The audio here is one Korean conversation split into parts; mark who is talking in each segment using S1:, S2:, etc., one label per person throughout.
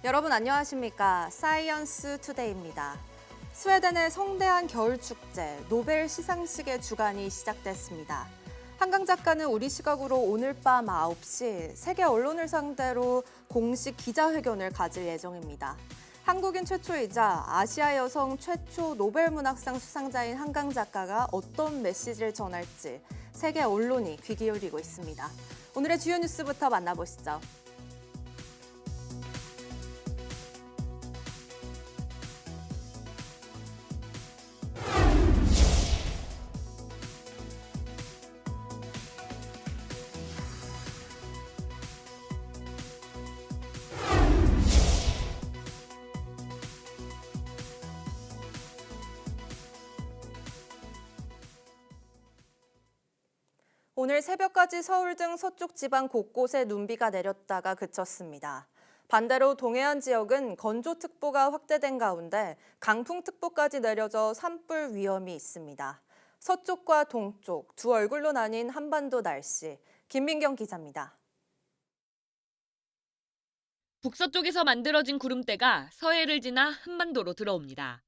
S1: 여러분 안녕하십니까? 사이언스 투데이입니다. 스웨덴의 성대한 겨울축제 노벨 시상식의 주간이 시작됐습니다. 한강 작가는 우리 시각으로 오늘 밤 9시 세계 언론을 상대로 공식 기자회견을 가질 예정입니다. 한국인 최초이자 아시아 여성 최초 노벨 문학상 수상자인 한강 작가가 어떤 메시지를 전할지 세계 언론이 귀 기울이고 있습니다. 오늘의 주요 뉴스부터 만나보시죠. 오늘 새벽까지 서울 등 서쪽 지방 곳곳에 눈비가 내렸다가 그쳤습니다. 반대로 동해안 지역은 건조특보가 확대된 가운데 강풍특보까지 내려져 산불 위험이 있습니다. 서쪽과 동쪽 두 얼굴로 나뉜 한반도 날씨, 김민경 기자입니다.
S2: 북서쪽에서 만들어진 구름대가 서해를 지나 한반도로 들어옵니다.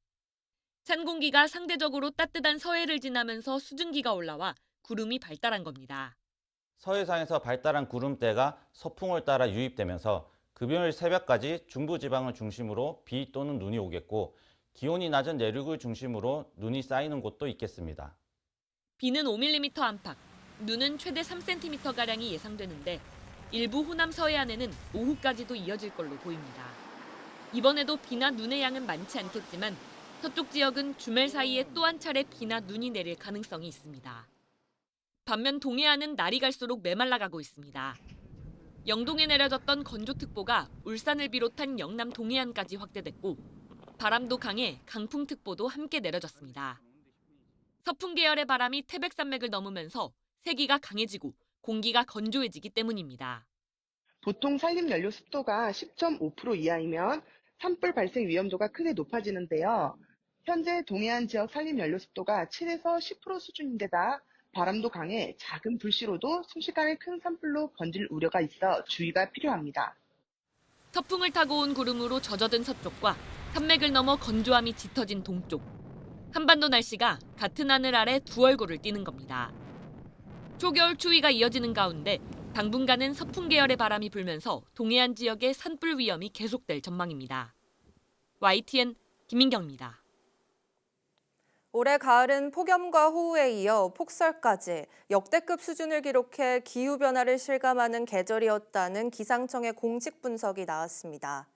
S2: 찬 공기가 상대적으로 따뜻한 서해를 지나면서 수증기가 올라와 구름이 발달한 겁니다.
S3: 서해상에서 발달한 구름대가 서풍을 따라 유입되면서 금요일 새벽까지 중부지방을 중심으로 비 또는 눈이 오겠고 기온이 낮은 내륙을 중심으로 눈이 쌓이는 곳도 있겠습니다.
S2: 비는 5mm 안팎, 눈은 최대 3cm가량이 예상되는데 일부 호남 서해안에는 오후까지도 이어질 걸로 보입니다. 이번에도 비나 눈의 양은 많지 않겠지만 서쪽 지역은 주말 사이에 또 한 차례 비나 눈이 내릴 가능성이 있습니다. 반면 동해안은 날이 갈수록 메말라가고 있습니다. 영동에 내려졌던 건조특보가 울산을 비롯한 영남 동해안까지 확대됐고 바람도 강해 강풍특보도 함께 내려졌습니다. 서풍 계열의 바람이 태백산맥을 넘으면서 세기가 강해지고 공기가 건조해지기 때문입니다.
S4: 보통 산림연료 습도가 10.5% 이하이면 산불 발생 위험도가 크게 높아지는데요. 현재 동해안 지역 산림연료 습도가 7에서 10% 수준인데다 바람도 강해 작은 불씨로도 순식간에 큰 산불로 번질 우려가 있어 주의가 필요합니다.
S2: 서풍을 타고 온 구름으로 젖어든 서쪽과 산맥을 넘어 건조함이 짙어진 동쪽. 한반도 날씨가 같은 하늘 아래 두 얼굴을 띠는 겁니다. 초겨울 추위가 이어지는 가운데 당분간은 서풍 계열의 바람이 불면서 동해안 지역의 산불 위험이 계속될 전망입니다. YTN 김민경입니다.
S1: 올해 가을은 폭염과 호우에 이어 폭설까지 역대급 수준을 기록해 기후변화를 실감하는 계절이었다는 기상청의 공식 분석이 나왔습니다.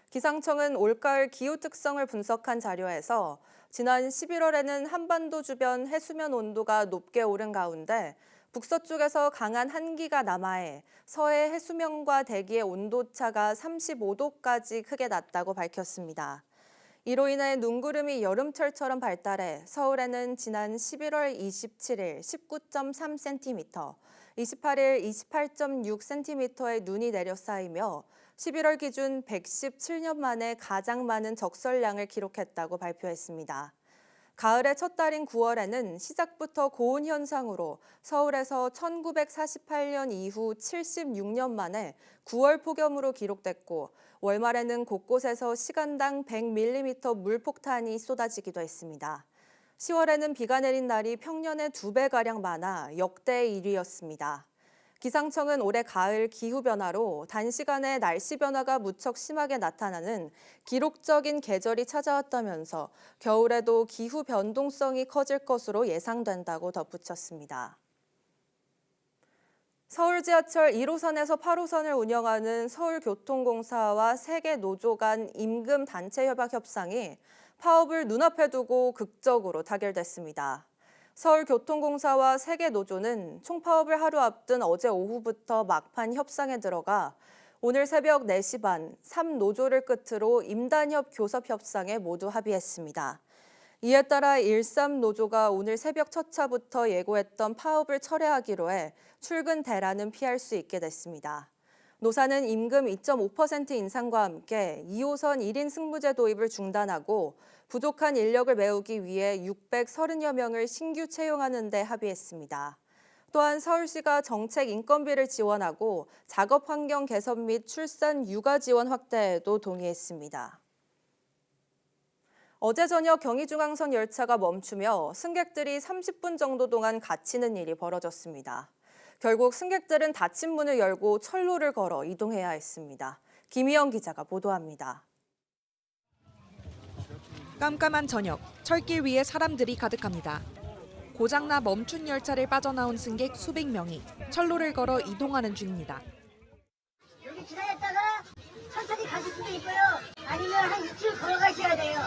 S1: 기상청은 올가을 기후 특성을 분석한 자료에서 지난 11월에는 한반도 주변 해수면 온도가 높게 오른 가운데 북서쪽에서 강한 한기가 남하해 서해 해수면과 대기의 온도차가 35도까지 크게 났다고 밝혔습니다. 이로 인해 눈구름이 여름철처럼 발달해 서울에는 지난 11월 27일 19.3cm, 28일 28.6cm의 눈이 내려 쌓이며 11월 기준 117년 만에 가장 많은 적설량을 기록했다고 발표했습니다. 가을의 첫 달인 9월에는 시작부터 고온 현상으로 서울에서 1948년 이후 76년 만에 9월 폭염으로 기록됐고 월 말에는 곳곳에서 시간당 100mm 물폭탄이 쏟아지기도 했습니다. 10월에는 비가 내린 날이 평년의 2배가량 많아 역대 1위였습니다. 기상청은 올해 가을 기후변화로 단시간에 날씨 변화가 무척 심하게 나타나는 기록적인 계절이 찾아왔다면서 겨울에도 기후 변동성이 커질 것으로 예상된다고 덧붙였습니다. 서울 지하철 1호선에서 8호선을 운영하는 서울교통공사와 세계노조 간 임금 단체 협약 협상이 파업을 눈앞에 두고 극적으로 타결됐습니다. 서울교통공사와 세계노조는 총파업을 하루 앞둔 어제 오후부터 막판 협상에 들어가 오늘 새벽 4시 반 3노조를 끝으로 임단협 교섭 협상에 모두 합의했습니다. 이에 따라 13노조가 오늘 새벽 첫 차부터 예고했던 파업을 철회하기로 해 출근 대란은 피할 수 있게 됐습니다. 노사는 임금 2.5% 인상과 함께 2호선 1인 승무제 도입을 중단하고 부족한 인력을 메우기 위해 630여 명을 신규 채용하는 데 합의했습니다. 또한 서울시가 정책 인건비를 지원하고 작업 환경 개선 및 출산 육아 지원 확대에도 동의했습니다. 어제 저녁 경의중앙선 열차가 멈추며 승객들이 30분 정도 동안 갇히는 일이 벌어졌습니다. 결국 승객들은 닫힌 문을 열고 철로를 걸어 이동해야 했습니다. 김희영 기자가 보도합니다.
S5: 깜깜한 저녁, 철길 위에 사람들이 가득합니다. 고장나 멈춘 열차를 빠져나온 승객 수백 명이 철로를 걸어 이동하는 중입니다.
S6: 여기 기다렸다가 천천히 가실 수도 있고요. 아니면 한 2km 걸어가셔야 돼요.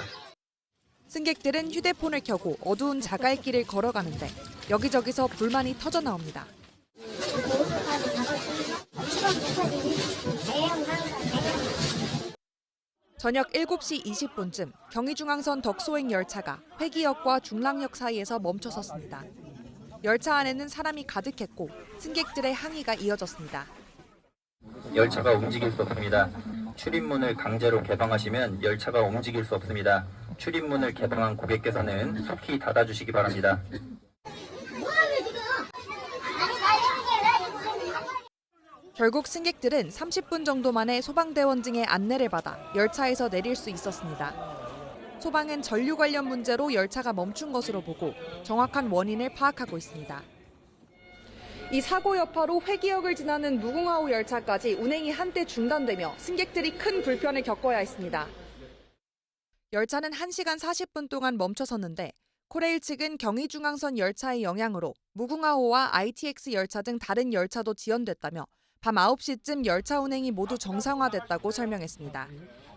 S5: 승객들은 휴대폰을 켜고 어두운 자갈길을 걸어가는데 여기저기서 불만이 터져 나옵니다. 저녁 7시 20분쯤 경의중앙선 덕소행 열차가 회기역과 중랑역 사이에서 멈춰섰습니다. 열차 안에는 사람이 가득했고 승객들의 항의가 이어졌습니다.
S7: 열차가 움직일 수 없습니다. 출입문을 강제로 개방하시면 열차가 움직일 수 없습니다. 출입문을 개방한 고객께서는 속히 닫아주시기 바랍니다.
S5: 결국 승객들은 30분 정도 만에 소방대원 등의 안내를 받아 열차에서 내릴 수 있었습니다. 소방은 전류 관련 문제로 열차가 멈춘 것으로 보고 정확한 원인을 파악하고 있습니다. 이 사고 여파로 회기역을 지나는 무궁화호 열차까지 운행이 한때 중단되며 승객들이 큰 불편을 겪어야 했습니다. 열차는 1시간 40분 동안 멈춰섰는데 코레일 측은 경의중앙선 열차의 영향으로 무궁화호와 ITX 열차 등 다른 열차도 지연됐다며 밤 9시쯤 열차 운행이 모두 정상화됐다고 설명했습니다.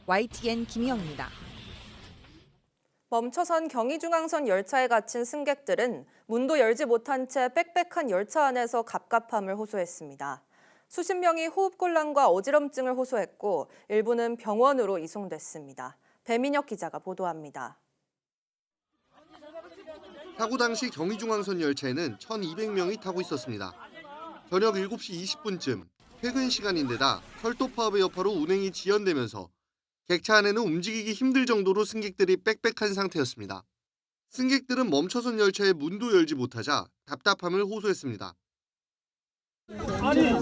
S5: YTN 김희영입니다.
S1: 멈춰선 경의중앙선 열차에 갇힌 승객들은 문도 열지 못한 채 빽빽한 열차 안에서 갑갑함을 호소했습니다. 수십 명이 호흡곤란과 어지럼증을 호소했고 일부는 병원으로 이송됐습니다. 배민혁 기자가 보도합니다.
S8: 사고 당시 경의중앙선 열차에는 1,200명이 타고 있었습니다. 저녁 7시 20분쯤 퇴근 시간인데다 철도 파업의 여파로 운행이 지연되면서 객차 안에는 움직이기 힘들 정도로 승객들이 빽빽한 상태였습니다. 승객들은 멈춰선 열차의 문도 열지 못하자 답답함을 호소했습니다.
S9: 아니, 이거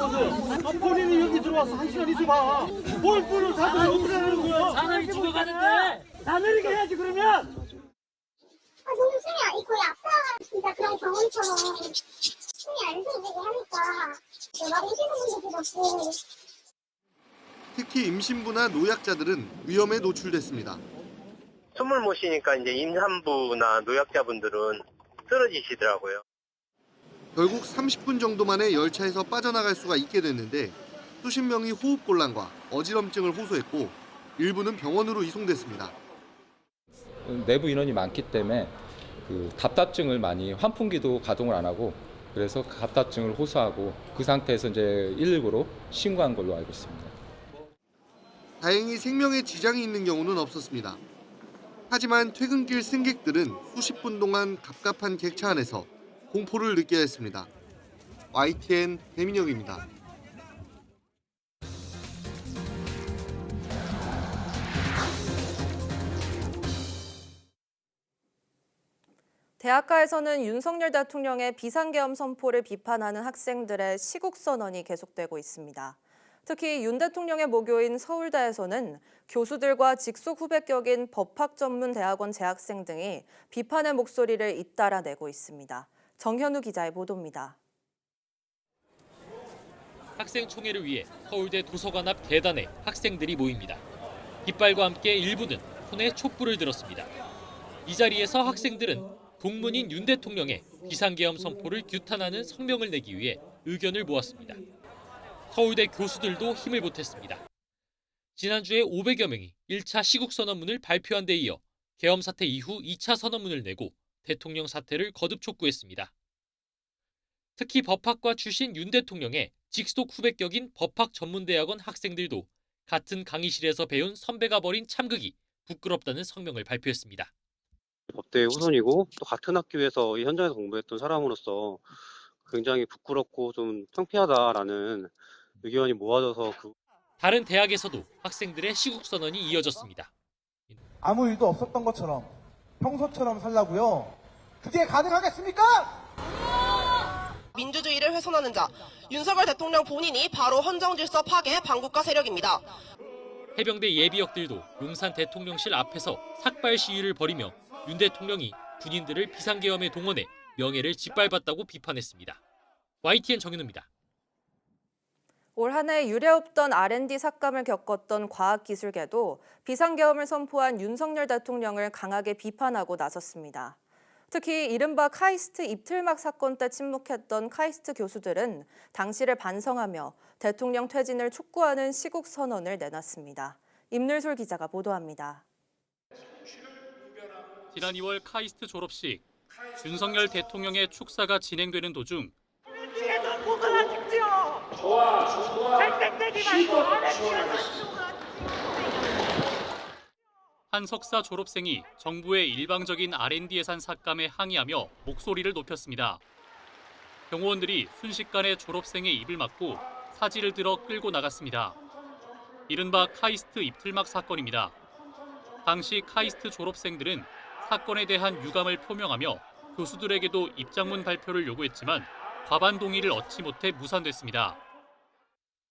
S9: 보세요. 본인이 여기 들어와서 1시간 있어봐. 뭘 문을 닫으면 어떻게 하는 거야? 사람이 죽어가는데 다 내리게 해야지 그러면.
S6: 너무 숨이 있고 아파가 진짜 그런 경험처럼 숨이 안 쉬어지게 하니까 막 오시는 분들도 없고.
S8: 특히 임신부나 노약자들은 위험에 노출됐습니다.
S10: 숨을 못 쉬니까 이제 임산부나 노약자분들은 쓰러지시더라고요.
S8: 결국 30분 정도 만에 열차에서 빠져나갈 수가 있게 됐는데 수십 명이 호흡곤란과 어지럼증을 호소했고 일부는 병원으로 이송됐습니다.
S11: 내부 인원이 많기 때문에 답답증을 많이 환풍기도 가동을 안 하고 그래서 답답증을 호소하고 그 상태에서 이제 119로 신고한 걸로 알고 있습니다.
S8: 다행히 생명에 지장이 있는 경우는 없었습니다. 하지만 퇴근길 승객들은 수십 분 동안 갑갑한 객차 안에서 공포를 느껴야 했습니다. YTN 배민혁입니다.
S1: 대학가에서는 윤석열 대통령의 비상계엄 선포를 비판하는 학생들의 시국선언이 계속되고 있습니다. 특히 윤 대통령의 모교인 서울대에서는 교수들과 직속 후배격인 법학전문대학원 재학생 등이 비판의 목소리를 잇따라 내고 있습니다. 정현우 기자의 보도입니다.
S12: 학생총회를 위해 서울대 도서관 앞 계단에 학생들이 모입니다. 깃발과 함께 일부는 손에 촛불을 들었습니다. 이 자리에서 학생들은 동문인 윤 대통령의 비상계엄 선포를 규탄하는 성명을 내기 위해 의견을 모았습니다. 서울대 교수들도 힘을 보탰습니다. 지난주에 500여 명이 1차 시국선언문을 발표한 데 이어 계엄 사태 이후 2차 선언문을 내고 대통령 사퇴를 거듭 촉구했습니다. 특히 법학과 출신 윤 대통령의 직속 후배격인 법학전문대학원 학생들도 같은 강의실에서 배운 선배가 벌인 참극이 부끄럽다는 성명을 발표했습니다.
S13: 법대의 후손이고 또 같은 학교에서 이 현장에서 공부했던 사람으로서 굉장히 부끄럽고 좀 창피하다라는 의견이 모아져서
S12: 다른 대학에서도 학생들의 시국 선언이 이어졌습니다.
S9: 아무 일도 없었던 것처럼 평소처럼 살라고요. 그게 가능하겠습니까?
S14: 민주주의를 훼손하는 자, 윤석열 대통령 본인이 바로 헌정질서 파괴 반국가 세력입니다.
S12: 해병대 예비역들도 용산 대통령실 앞에서 삭발 시위를 벌이며 윤 대통령이 군인들을 비상계엄에 동원해 명예를 짓밟았다고 비판했습니다. YTN 정윤우입니다.
S1: 올 한 해 유례없던 R&D 삭감을 겪었던 과학기술계도 비상계엄을 선포한 윤석열 대통령을 강하게 비판하고 나섰습니다. 특히 이른바 카이스트 입틀막 사건 때 침묵했던 카이스트 교수들은 당시를 반성하며 대통령 퇴진을 촉구하는 시국 선언을 내놨습니다. 임늘솔 기자가 보도합니다.
S12: 지난 2월 카이스트 졸업식, 윤석열 대통령의 축사가 진행되는 도중 한 석사 졸업생이 정부의 일방적인 R&D 예산 삭감에 항의하며 목소리를 높였습니다. 경호원들이 순식간에 졸업생의 입을 막고 사지를 들어 끌고 나갔습니다. 이른바 카이스트 입틀막 사건입니다. 당시 카이스트 졸업생들은 사건에 대한 유감을 표명하며 교수들에게도 입장문 발표를 요구했지만 과반 동의를 얻지 못해 무산됐습니다.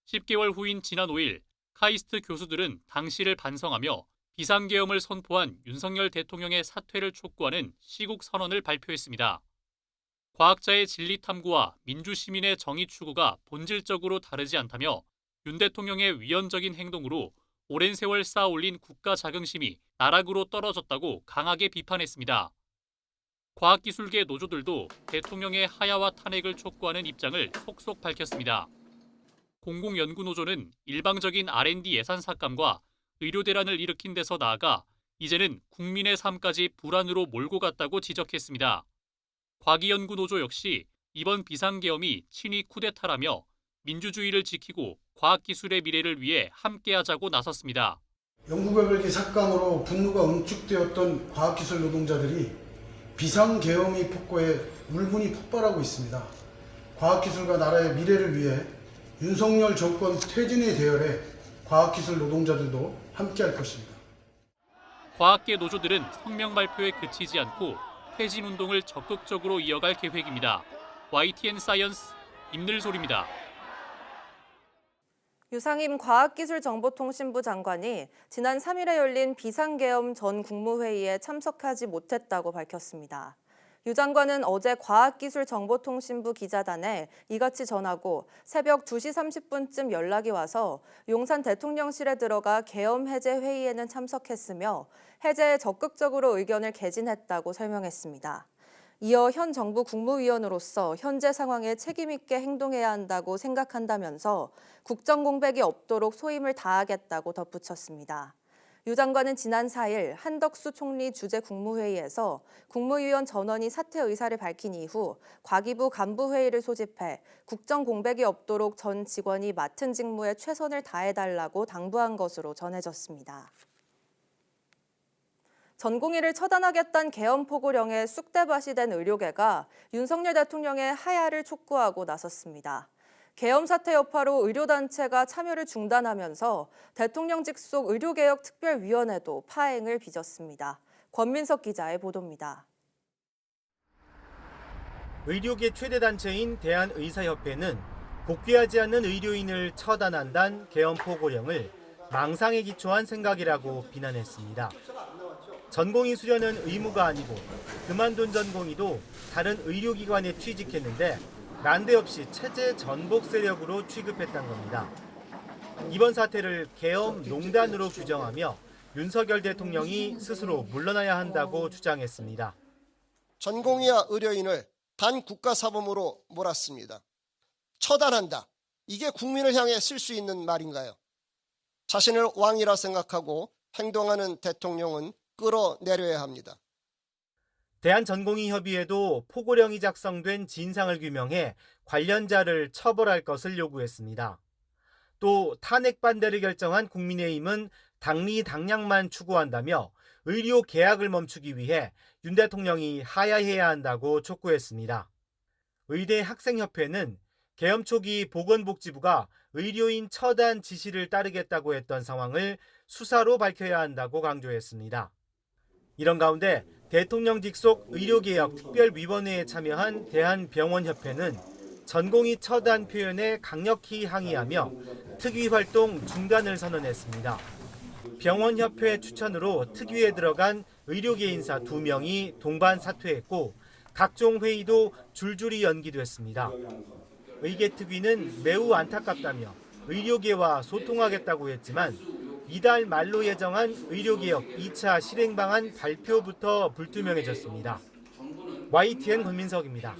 S12: 10개월 후인 지난 5일 카이스트 교수들은 당시를 반성하며 비상계엄을 선포한 윤석열 대통령의 사퇴를 촉구하는 시국 선언을 발표했습니다. 과학자의 진리 탐구와 민주시민의 정의 추구가 본질적으로 다르지 않다며 윤 대통령의 위헌적인 행동으로 오랜 세월 쌓아올린 국가 자긍심이 나락으로 떨어졌다고 강하게 비판했습니다. 과학기술계 노조들도 대통령의 하야와 탄핵을 촉구하는 입장을 속속 밝혔습니다. 공공연구노조는 일방적인 R&D 예산 삭감과 의료 대란을 일으킨 데서 나아가 이제는 국민의 삶까지 불안으로 몰고 갔다고 지적했습니다. 과기연구노조 역시 이번 비상계엄이 친위 쿠데타라며 민주주의를 지키고 과학기술의 미래를 위해 함께하자고 나섰습니다.
S15: 연구개발기 삭감으로 분노가 응축되었던 과학기술 노동자들이 비상계엄이 폭거해 울분이 폭발하고 있습니다. 과학기술과 나라의 미래를 위해 윤석열 정권 퇴진의 대열에 과학기술 노동자들도 함께할 것입니다.
S12: 과학계 노조들은 성명 발표에 그치지 않고 퇴진 운동을 적극적으로 이어갈 계획입니다. YTN 사이언스 임늘솔입니다.
S1: 유상임 과학기술정보통신부 장관이 지난 3일에 열린 비상계엄 전 국무회의에 참석하지 못했다고 밝혔습니다. 유 장관은 어제 과학기술정보통신부 기자단에 이같이 전하고 새벽 2시 30분쯤 연락이 와서 용산 대통령실에 들어가 계엄 해제 회의에는 참석했으며 해제에 적극적으로 의견을 개진했다고 설명했습니다. 이어 현 정부 국무위원으로서 현재 상황에 책임 있게 행동해야 한다고 생각한다면서 국정 공백이 없도록 소임을 다하겠다고 덧붙였습니다. 유 장관은 지난 4일 한덕수 총리 주재 국무회의에서 국무위원 전원이 사퇴 의사를 밝힌 이후 과기부 간부회의를 소집해 국정 공백이 없도록 전 직원이 맡은 직무에 최선을 다해달라고 당부한 것으로 전해졌습니다. 전공의를 처단하겠다는 계엄 포고령에 쑥대밭이 된 의료계가 윤석열 대통령의 하야를 촉구하고 나섰습니다. 계엄 사태 여파로 의료단체가 참여를 중단하면서 대통령 직속 의료개혁특별위원회도 파행을 빚었습니다. 권민석 기자의 보도입니다.
S16: 의료계 최대 단체인 대한의사협회는 복귀하지 않는 의료인을 처단한다는 계엄 포고령을 망상에 기초한 생각이라고 비난했습니다. 전공의 수련은 의무가 아니고 그만둔 전공의도 다른 의료기관에 취직했는데 난데없이 체제 전복 세력으로 취급했던 겁니다. 이번 사태를 계엄 농단으로 규정하며 윤석열 대통령이 스스로 물러나야 한다고 주장했습니다.
S17: 전공의와 의료인을 반국가사범으로 몰았습니다. 처단한다. 이게 국민을 향해 쓸 수 있는 말인가요? 자신을 왕이라 생각하고 행동하는 대통령은 끌어내려야 합니다.
S16: 대한전공의협의회도 포고령이 작성된 진상을 규명해 관련자를 처벌할 것을 요구했습니다. 또 탄핵 반대를 결정한 국민의힘은 당리 당량만 추구한다며 의료 계약을 멈추기 위해 윤 대통령이 하야해야 한다고 촉구했습니다. 의대 학생협회는 계엄 초기 보건복지부가 의료인 처단 지시를 따르겠다고 했던 상황을 수사로 밝혀야 한다고 강조했습니다. 이런 가운데 대통령 직속 의료개혁 특별위원회에 참여한 대한병원협회는 전공의 처단 표현에 강력히 항의하며 특위 활동 중단을 선언했습니다. 병원협회 추천으로 특위에 들어간 의료계 인사 2명이 동반 사퇴했고 각종 회의도 줄줄이 연기됐습니다. 의계특위는 매우 안타깝다며 의료계와 소통하겠다고 했지만 이달 말로 예정한 의료개혁 2차 실행 방안 발표부터 불투명해졌습니다. YTN 권민석입니다.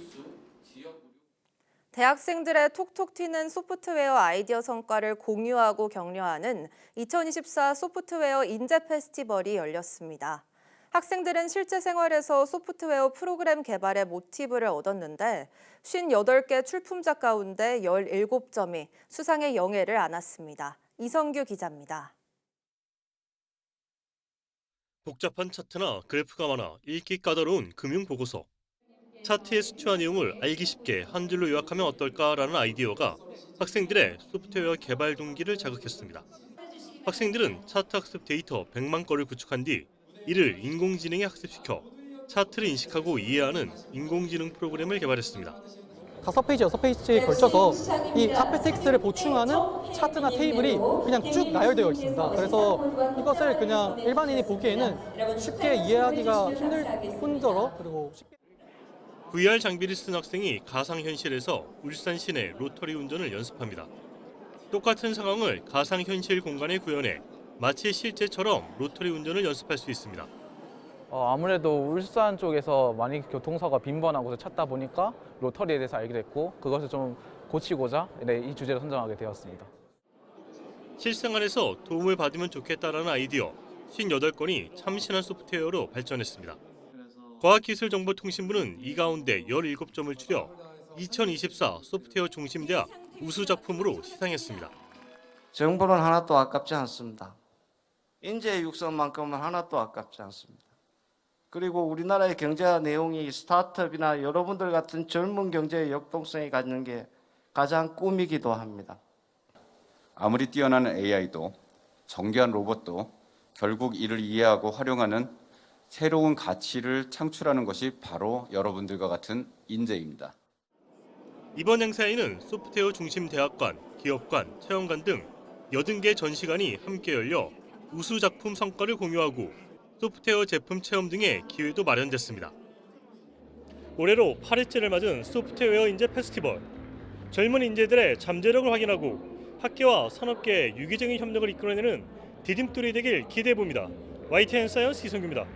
S1: 대학생들의 톡톡 튀는 소프트웨어 아이디어 성과를 공유하고 격려하는 2024 소프트웨어 인재 페스티벌이 열렸습니다. 학생들은 실제 생활에서 소프트웨어 프로그램 개발의 모티브를 얻었는데 58개 출품작 가운데 17점이 수상의 영예를 안았습니다. 이성규 기자입니다.
S18: 복잡한 차트나 그래프가 많아 읽기 까다로운 금융보고서. 차트의 수치와 내용을 알기 쉽게 한 줄로 요약하면 어떨까라는 아이디어가 학생들의 소프트웨어 개발 동기를 자극했습니다. 학생들은 차트 학습 데이터 100만 건을 구축한 뒤 이를 인공지능에 학습시켜 차트를 인식하고 이해하는 인공지능 프로그램을 개발했습니다.
S19: 5페이지, 6페이지에 걸쳐서 이 앞에 텍스트를 보충하는 차트나 테이블이 그냥 쭉 나열되어 있습니다. 그래서 이것을 그냥 일반인이 보기에는 쉽게 이해하기가 힘들 뿐더러 그리고 쉽게
S18: VR 장비를 쓴 학생이 가상현실에서 울산 시내 로터리 운전을 연습합니다. 똑같은 상황을 가상현실 공간에 구현해 마치 실제처럼 로터리 운전을 연습할 수 있습니다.
S20: 아무래도 울산 쪽에서 많이 교통사고가 빈번한 곳을 찾다 보니까 로터리에 대해서 알게 됐고 그것을 좀 고치고자 이 주제를 선정하게 되었습니다.
S18: 실생활에서 도움을 받으면 좋겠다라는 아이디어 58건이 참신한 소프트웨어로 발전했습니다. 과학기술정보통신부는 이 가운데 17점을 추려 2024 소프트웨어 중심대학 우수작품으로 시상했습니다.
S21: 정보는 하나도 아깝지 않습니다. 인재 육성만큼은 하나도 아깝지 않습니다. 그리고 우리나라의 경제 내용이 스타트업이나 여러분들 같은 젊은 경제의 역동성이 갖는 게 가장 꿈이기도 합니다.
S22: 아무리 뛰어난 AI도 정교한 로봇도 결국 이를 이해하고 활용하는 새로운 가치를 창출하는 것이 바로 여러분들과 같은 인재입니다.
S18: 이번 행사에는 소프트웨어 중심 대학관, 기업관, 체험관 등 80개 전시관이 함께 열려 우수작품 성과를 공유하고 소프트웨어 제품 체험 등의 기회도 마련됐습니다. 올해로 8회째를 맞은 소프트웨어 인재 페스티벌. 젊은 인재들의 잠재력을 확인하고 학계와 산업계의 유기적인 협력을 이끌어내는 디딤돌이 되길 기대해봅니다. YTN 사이언스 이성규입니다.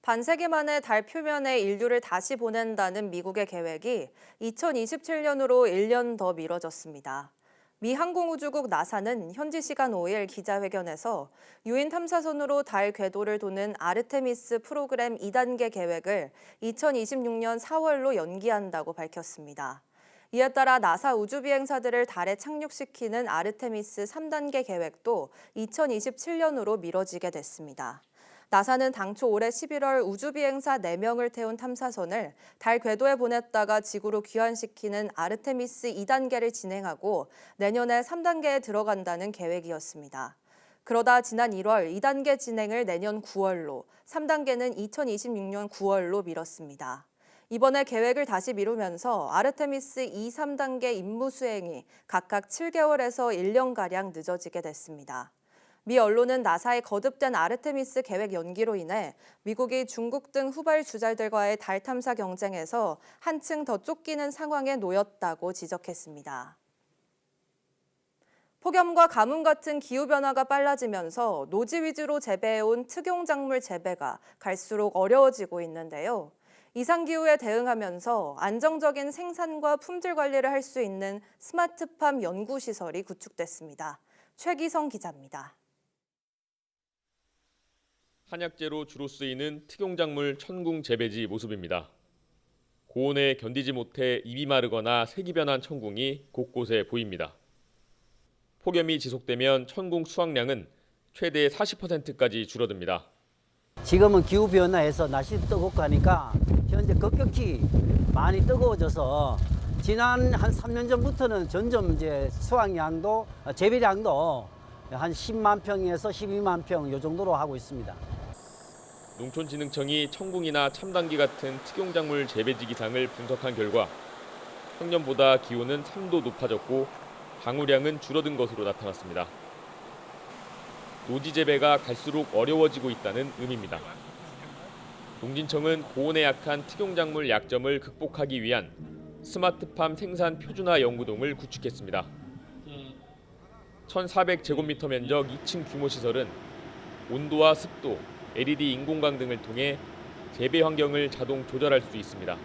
S1: 반세기 만에 달 표면에 인류를 다시 보낸다는 미국의 계획이 2027년으로 1년 더 미뤄졌습니다. 미 항공우주국 나사는 현지 시간 5일 기자회견에서 유인 탐사선으로 달 궤도를 도는 아르테미스 프로그램 2단계 계획을 2026년 4월로 연기한다고 밝혔습니다. 이에 따라 나사 우주비행사들을 달에 착륙시키는 아르테미스 3단계 계획도 2027년으로 미뤄지게 됐습니다. 나사는 당초 올해 11월 우주비행사 4명을 태운 탐사선을 달 궤도에 보냈다가 지구로 귀환시키는 아르테미스 2단계를 진행하고 내년에 3단계에 들어간다는 계획이었습니다. 그러다 지난 1월 2단계 진행을 내년 9월로, 3단계는 2026년 9월로 미뤘습니다. 이번에 계획을 다시 미루면서 아르테미스 2, 3단계 임무 수행이 각각 7개월에서 1년가량 늦어지게 됐습니다. 미 언론은 나사의 거듭된 아르테미스 계획 연기로 인해 미국이 중국 등 후발 주자들과의 달 탐사 경쟁에서 한층 더 쫓기는 상황에 놓였다고 지적했습니다. 폭염과 가뭄 같은 기후변화가 빨라지면서 노지 위주로 재배해온 특용작물 재배가 갈수록 어려워지고 있는데요. 이상기후에 대응하면서 안정적인 생산과 품질 관리를 할 수 있는 스마트팜 연구시설이 구축됐습니다. 최기성 기자입니다.
S23: 한약재로 주로 쓰이는 특용작물 천궁 재배지 모습입니다. 고온에 견디지 못해 잎이 마르거나 색이 변한 천궁이 곳곳에 보입니다. 폭염이 지속되면 천궁 수확량은 최대 40%까지 줄어듭니다.
S2: 지금은 기후변화에서 날씨도 뜨겁고 하니까 현재 급격히 많이 뜨거워져서 지난 한 3년 전부터는 점점 이제 수확량도, 재배량도 한 10만 평에서 12만 평 요 정도로 하고 있습니다.
S23: 농촌진흥청이 청궁이나 참당귀 같은 특용작물 재배지 기상을 분석한 결과 평년보다 기온은 3도 높아졌고 방울량은 줄어든 것으로 나타났습니다. 노지 재배가 갈수록 어려워지고 있다는 의미입니다. 농진청은 고온에 약한 특용작물 약점을 극복하기 위한 스마트팜 생산 표준화 연구동을 구축했습니다. 1,400제곱미터 면적 2층 규모 시설은 온도와 습도, LED 인공광 등을 통해 재배 환경을 자동 조절할 수 있습니다.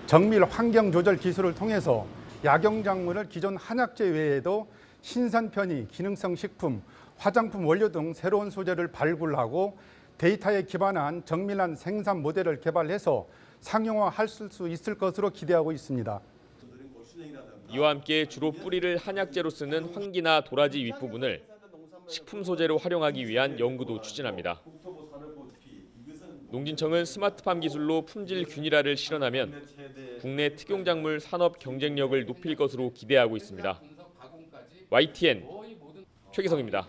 S3: 정밀 환경 조절 기술을 통해서 약용작물을 기존 한약재 외에도 신선 편의, 기능성 식품, 화장품 원료 등 새로운 소재를 발굴하고 데이터에 기반한 정밀한 생산 모델을 개발해서 상용화할 수 있을 것으로 기대하고 있습니다.
S23: 이와 함께 주로 뿌리를 한약재로 쓰는 황기나 도라지 윗부분을 식품 소재로 활용하기 위한 연구도 추진합니다. 농진청은 스마트팜 기술로 품질 균일화를 실현하면 국내 특용작물 산업 경쟁력을 높일 것으로 기대하고 있습니다. YTN 최기성입니다.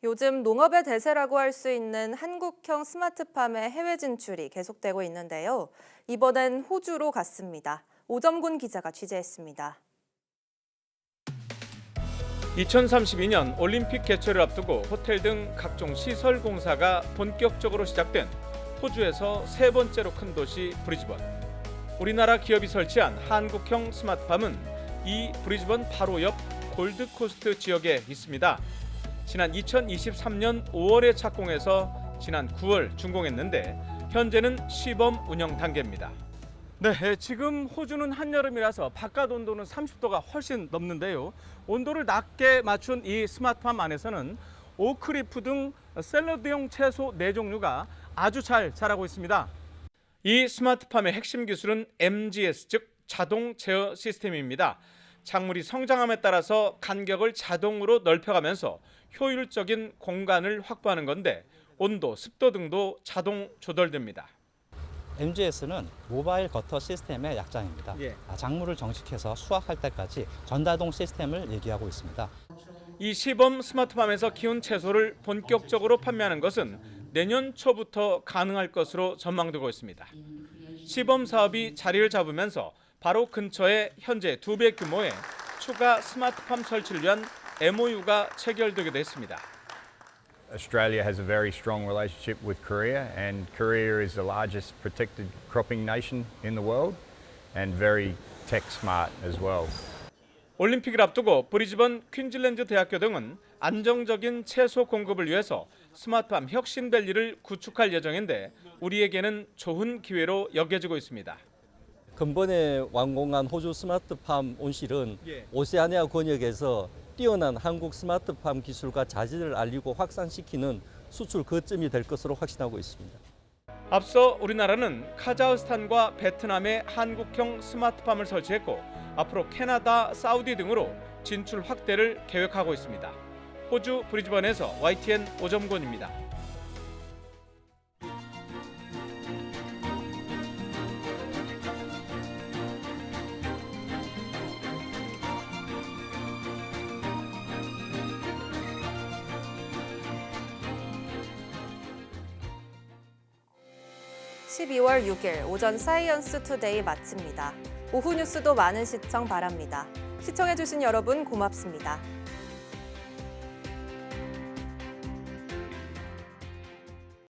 S1: 요즘 농업의 대세라고 할 수 있는 한국형 스마트팜의 해외 진출이 계속되고 있는데요. 이번엔 호주로 갔습니다. 오점곤 기자가 취재했습니다.
S4: 2032년 올림픽 개최를 앞두고 호텔 등 각종 시설 공사가 본격적으로 시작된 호주에서 세 번째로 큰 도시 브리즈번. 우리나라 기업이 설치한 한국형 스마트팜은 이 브리즈번 바로 옆 골드코스트 지역에 있습니다. 지난 2023년 5월에 착공해서 지난 9월 준공했는데 현재는 시범 운영 단계입니다. 네, 지금 호주는 한여름이라서 바깥 온도는 30도가 훨씬 넘는데요. 온도를 낮게 맞춘 이 스마트팜 안에서는 오크리프 등 샐러드용 채소 4종류가 아주 잘 자라고 있습니다. 이 스마트팜의 핵심 기술은 MGS, 즉 자동 제어 시스템입니다. 작물이 성장함에 따라서 간격을 자동으로 넓혀가면서 효율적인 공간을 확보하는 건데 온도, 습도 등도 자동 조절됩니다.
S24: MGS는 모바일 거터 시스템의 약자입니다. 작물을 정식해서 수확할 때까지 전자동 시스템을 얘기하고 있습니다.
S4: 이 시범 스마트팜에서 키운 채소를 본격적으로 판매하는 것은 내년 초부터 가능할 것으로 전망되고 있습니다. 시범 사업이 자리를 잡으면서 바로 근처에 현재 2배 규모의 추가 스마트팜 설치를 위한 MOU가 체결되기도 했습니다.
S25: Australia has a very strong relationship with Korea, and Korea is the largest protected cropping nation in the world and very tech smart as well.
S4: 올림픽을 앞두고 브리즈번 퀸즐랜드 대학교 등은 안정적인 채소 공급을 위해서 스마트팜 혁신밸리를 구축할 예정인데 우리에게는 좋은 기회로 여겨지고 있습니다.
S26: 근본에 완공한 호주 스마트팜 온실은 오세아니아 권역에서 뛰어난 한국 스마트팜 기술과 자질을 알리고 확산시키는 수출 거점이 될 것으로 확신하고 있습니다.
S4: 앞서 우리나라는 카자흐스탄과 베트남에 한국형 스마트팜을 설치했고 앞으로 캐나다, 사우디 등으로 진출 확대를 계획하고 있습니다. 호주 브리즈번에서 YTN 오점곤입니다.
S1: (12월 6일) 오전 사이언스 투데이 마칩니다. 오후 뉴스도 많은 시청 바랍니다. 시청해주신 여러분 고맙습니다.